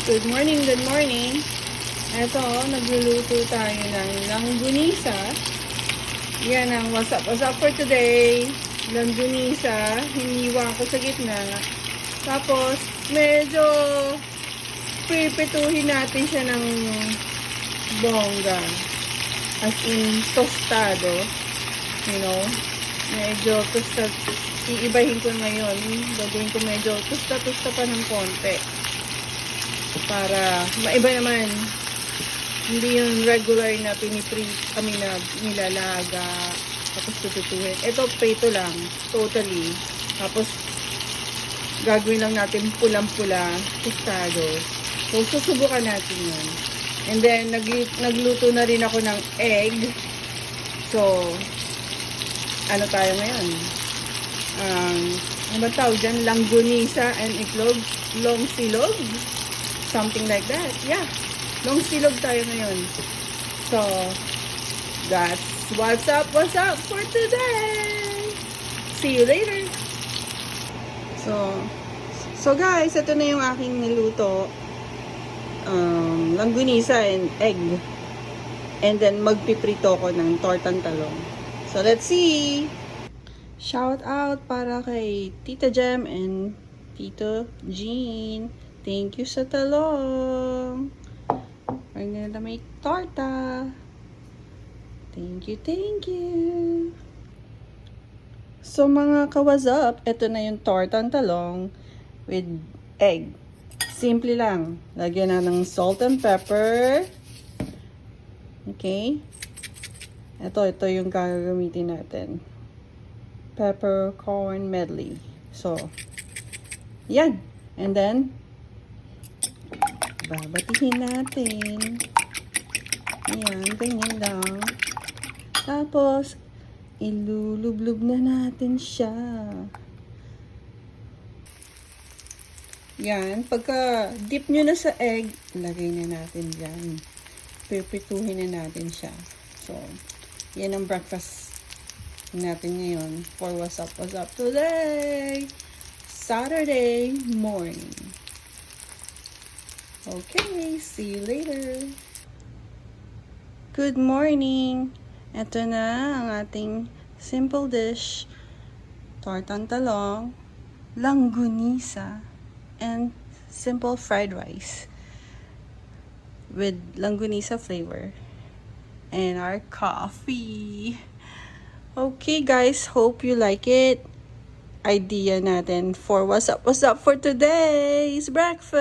Good morning, good morning. Eto, nagluluto tayo ng langgunisa. Yan ang what's up for today. Langgunisa, hiniwa ko sa gitna. Tapos, medyo pipituhin natin siya ng bongga. As in, tostado. You know, medyo tostado. Iibahin ko ngayon. Gagawin ko medyo tosta-tosta pa ng konti. Para maiba naman. Hindi yung regular na piniprint kami na nilalaga. Tapos tututuhin. Ito, prito lang. Totally. Tapos, gagawin lang natin pulang-pula. Tostado. So, susubukan natin yun. And then, nagluto na rin ako ng egg. So, ano tayo ngayon? Ano ba tawag dyan? Langgunisa and itlog. Long silog. Something like that. Yeah. Long silog tayo ngayon. So, that's what's up for today. See you later. So guys, ito na yung aking niluto. Langgunisa and egg. And then, magpiprito ko ng tortang talong. So, let's see. Shout out para kay Tita Jem and Tito Jean. Thank you sa talong. We're gonna make torta. Thank you. So mga ka-what's up, ito na yung tortang talong with egg. Simple lang. Lagyan na ng salt and pepper. Okay. Ito yung gagamitin natin. Peppercorn medley. So, yan. And then, babatihin natin. Ayan, ganyan lang. Tapos, ilulublub na natin siya. Yan, pagka dip nyo na sa egg, lagay na natin dyan. Pipituhin na natin siya. So, yan ang breakfast natin ngayon for what's up today. Saturday morning. Okay, see you later. Good morning. Ito na ang ating simple dish. Tortang talong, langgunisa, and simple fried rice with langgunisa flavor. And our coffee. Okay guys, hope you like it. Idea natin for what's up for today's breakfast.